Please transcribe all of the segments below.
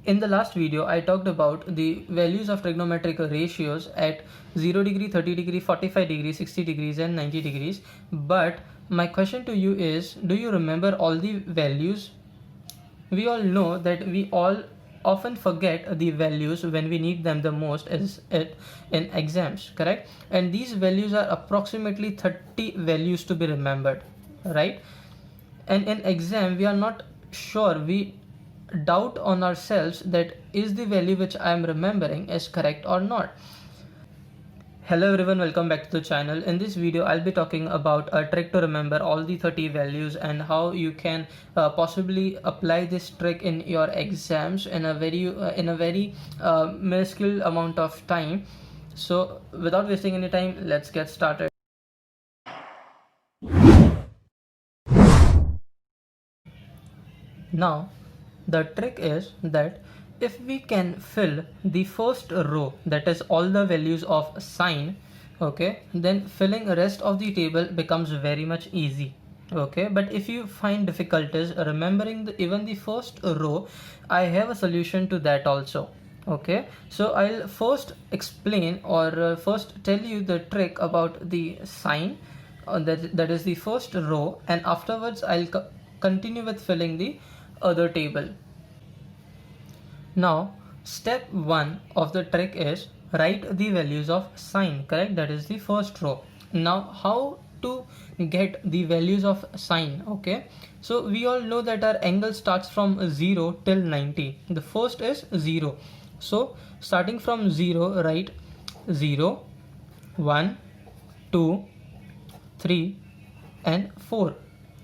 In the last video, I talked about the values of trigonometric ratios at 0 degree, 30 degree, 45 degrees, 60 degrees and 90 degrees. But my question to you is, do you remember all the values? We all know that we all often forget the values when we need them the most in exams, correct? And these values are approximately 30 values to be remembered, right? And in exam we are not sure, we doubt on ourselves that is the value which I am remembering is correct or not. Hello everyone, welcome back to the channel. In this video I'll be talking about a trick to remember all the 30 values and how you can possibly apply this trick in your exams in a very minuscule amount of time. So without wasting any time, let's get started. Now the trick is that if we can fill the first row, that is all the values of sine, okay, then filling the rest of the table becomes very much easy, okay. But if you find difficulties remembering even the first row, I have a solution to that also, okay. So I'll first explain or first tell you the trick about the sine, that is the first row, and afterwards I'll continue with filling the other table. Now step 1 of the trick is write the values of sine, correct? That is the first row. Now how to get the values of sine? Okay, so we all know that our angle starts from 0 till 90. The first is 0, so starting from 0, write 0, 1, 2, 3 and 4.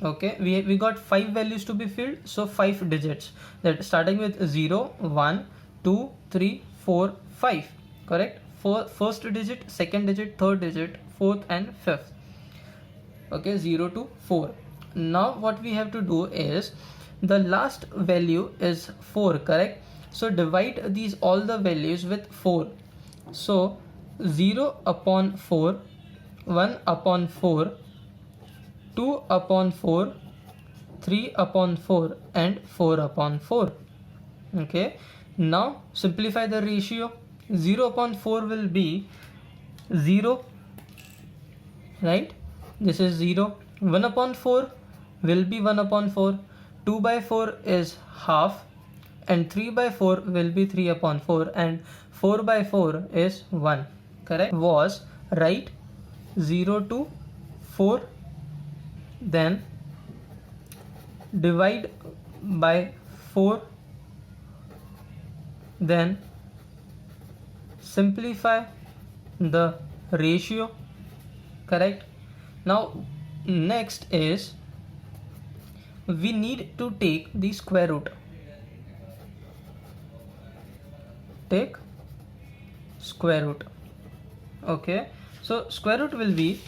Okay, we got 5 values to be filled, so 5 digits, that starting with 0, 1, 2, 3, 4, 5, correct? First digit, second digit, third digit, fourth and fifth. Okay, 0 to 4. Now what we have to do is the last value is 4, correct? So divide these all the values with 4. So 0 upon 4, 1 upon 4, 2 upon 4, 3 upon 4 and 4 upon 4. Okay, now simplify the ratio. 0 upon 4 will be 0, right? This is 0. 1 upon 4 will be 1 upon 4. 2 by 4 is half, and 3 by 4 will be 3 upon 4, and 4 by 4 is 1, correct? Was write 0 to 4, then divide by 4, then simplify the ratio, correct? Now next is we need to take the square root. Take square root. Okay, so square root will be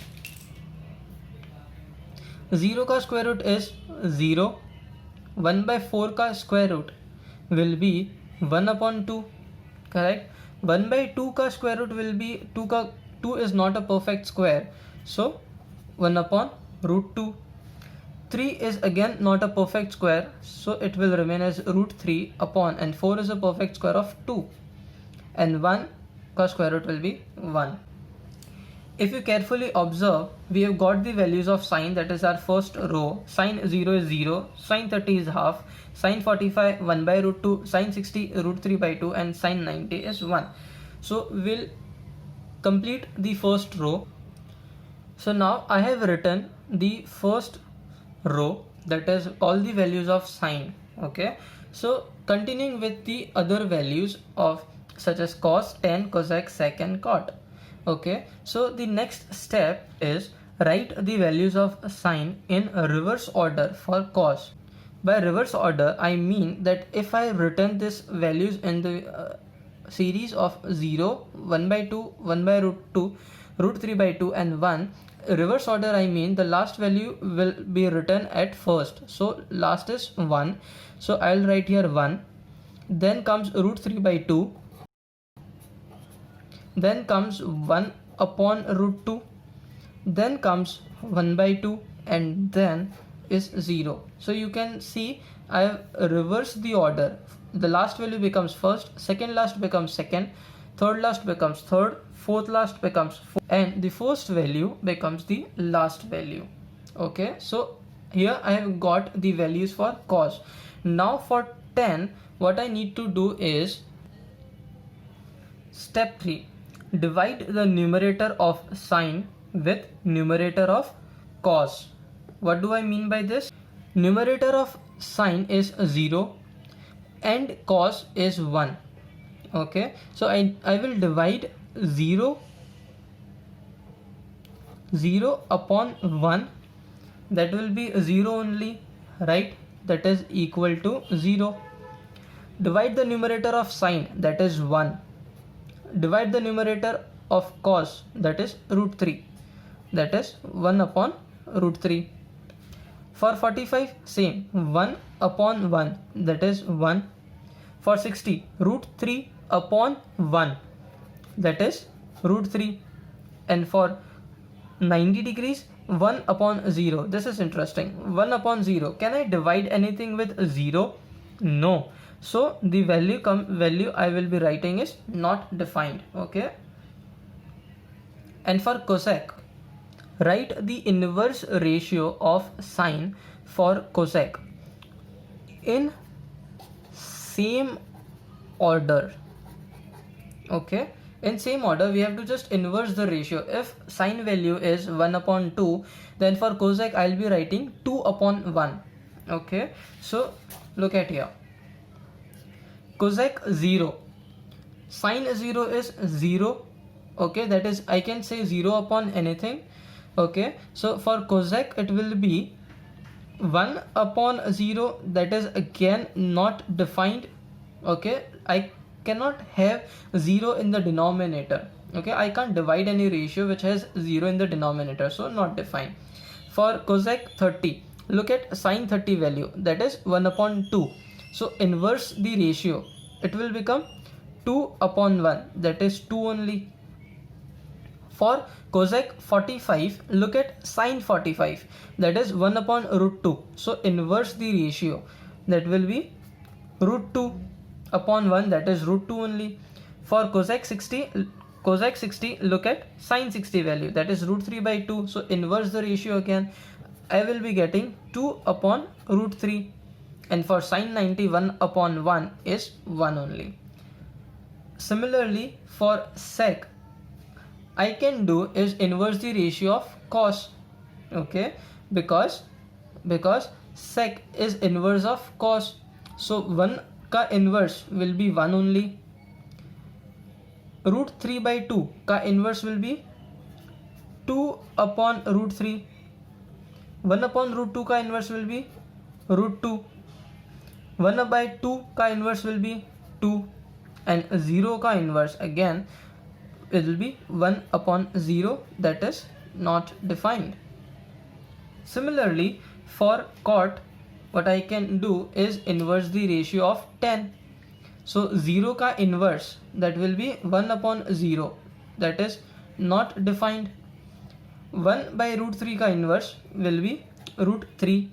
0 का square root is 0. 1 by 4 का square root will be 1 upon 2, correct? 1 by 2 का square root will be 2 is not a perfect square, so 1 upon root 2. 3 is again not a perfect square, so it will remain as root 3 upon, and 4 is a perfect square of 2, and 1 का square root will be 1. If you carefully observe, we have got the values of sine, that is our first row. Sine 0 is 0, sine 30 is half, sine 45 1 by root 2, sine 60 root 3 by 2 and sine 90 is 1. So we'll complete the first row. So now I have written the first row, that is all the values of sine, okay. So continuing with the other values of such as cos, tan, cosec, sec and cot. Okay, so the next step is write the values of sine in a reverse order for cos. By reverse order, I mean that if I have written these values in the series of 0, 1 by 2, 1 by root 2, root 3 by 2 and 1, reverse order I mean the last value will be written at first. So last is 1, so I'll write here 1, then comes root 3 by 2, then comes 1 upon root 2, then comes 1 by 2 and then is 0. So you can see I have reversed the order. The last value becomes first, second last becomes second, third last becomes third, fourth last becomes fourth, and the first value becomes the last value. Okay, so here I have got the values for cos. Now for 10, what I need to do is step 3. Divide the numerator of sine with numerator of cos. What do I mean by this? Numerator of sine is 0 and cos is 1. Okay, so I will divide 0 upon 1, that will be 0 only, right? That is equal to 0. Divide the numerator of sine, that is 1. Divide the numerator of cos, that is root 3, that is 1 upon root 3. For 45, same, 1 upon 1, that is 1. For 60, root 3 upon 1, that is root 3. And for 90 degrees, 1 upon 0. This is interesting. 1 upon 0. Can I divide anything with 0? No. So the value I will be writing is not defined. Okay. And for cosec, write the inverse ratio of sine for cosec in same order. Okay, in same order we have to just inverse the ratio. If sine value is 1 upon 2, then for cosec I'll be writing 2 upon 1. Okay, so look at here. Cosec 0, sine 0 is 0. Okay, that is, I can say 0 upon anything. Okay, so for cosec it will be 1 upon 0, that is again not defined. Okay, I cannot have 0 in the denominator. Okay, I can't divide any ratio which has 0 in the denominator, so not defined. For cosec 30, look at sine 30 value, that is 1 upon 2. So inverse the ratio, it will become 2 upon 1, that is 2 only. For cosec 45, look at sine 45, that is 1 upon root 2. So inverse the ratio, that will be root 2 upon 1, that is root 2 only. For cosec 60, look at sine 60 value, that is root 3 by 2. So inverse the ratio again, I will be getting 2 upon root 3. And for sine 90, 1 upon 1 is 1 only. Similarly for sec, I can do is inverse the ratio of cos. Okay, because sec is inverse of cos, so 1 का inverse will be 1 only. Root 3 by 2 का inverse will be 2 upon root 3. 1 upon root 2 का inverse will be root 2. 1 by 2 का inverse will be 2. And 0 का inverse again it will be 1 upon 0, that is not defined. Similarly for cot, what I can do is inverse the ratio of 10. So 0 ka inverse, that will be 1 upon 0, that is not defined. 1 by root 3 ka inverse will be root 3.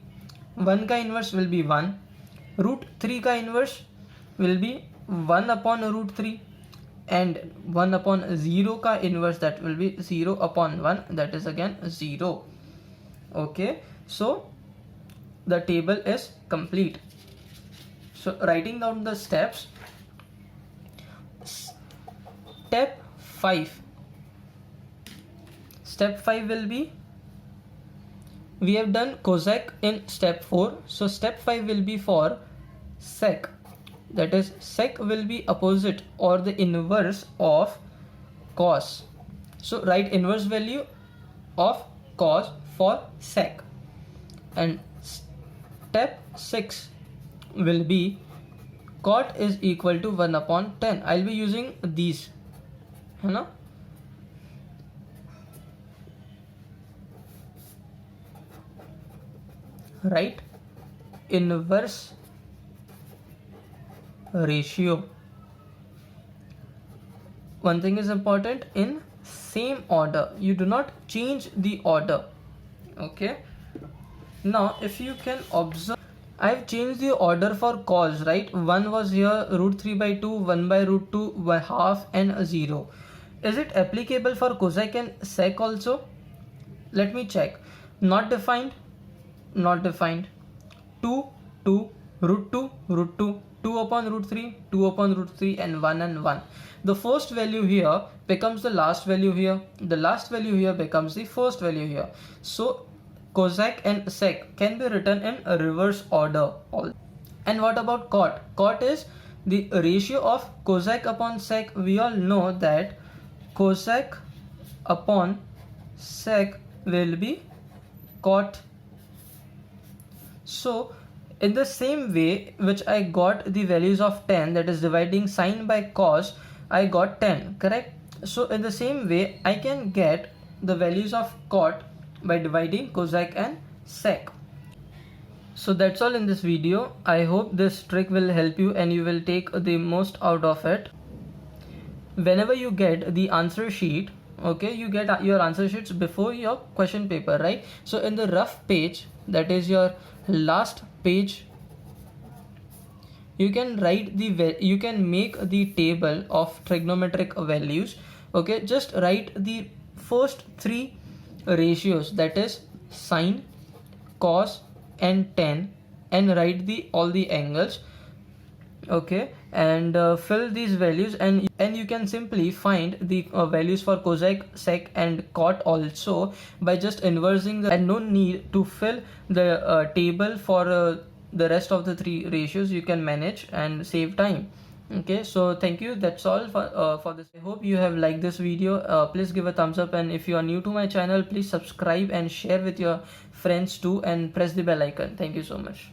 1 ka inverse will be 1. Root 3 ka inverse will be 1 upon root 3. And 1 upon 0 ka inverse, that will be 0 upon 1, that is again 0. Okay, so the table is complete. So writing down the steps. Step 5 will be, we have done cosec in step 4, so step 5 will be for sec. That is, sec will be opposite or the inverse of cos. So write inverse value of cos for sec. And step 6 will be cot is equal to 1 upon 10. I'll be using these, है ना? Write inverse ratio. One thing is important, in same order, you do not change the order. Okay, now if you can observe, I've changed the order for cos, right? 1 was here, root 3 by 2, 1 by root 2 by half, and 0. Is it applicable for cosec and sec also? Let me check. Not defined, not defined. 2, 2, root 2, root 2, 2 upon root 3, 2 upon root 3, and 1. The first value here becomes the last value here. The last value here becomes the first value here. So cosec and sec can be written in a reverse order. And what about cot? Cot is the ratio of cosec upon sec. We all know that cosec upon sec will be cot. So in the same way which I got the values of 10, that is dividing sine by cos, I got 10, correct? So in the same way I can get the values of cot by dividing cosec and sec. So that's all in this video. I hope this trick will help you and you will take the most out of it. Whenever you get the answer sheet, okay, you get your answer sheets before your question paper, right? So in the rough page, that is your last page, you can write you can make the table of trigonometric values. Okay, just write the first three ratios, that is sine, cos, and tan, and write all the angles. Okay, and fill these values, and you can simply find the values for cosec, sec, and cot also by just inversing the, and no need to fill the table for the rest of the three ratios. You can manage and save time. Okay, so thank you. That's all for this. I hope you have liked this video. Please give a thumbs up, and if you are new to my channel, please subscribe and share with your friends too, and press the bell icon. Thank you so much.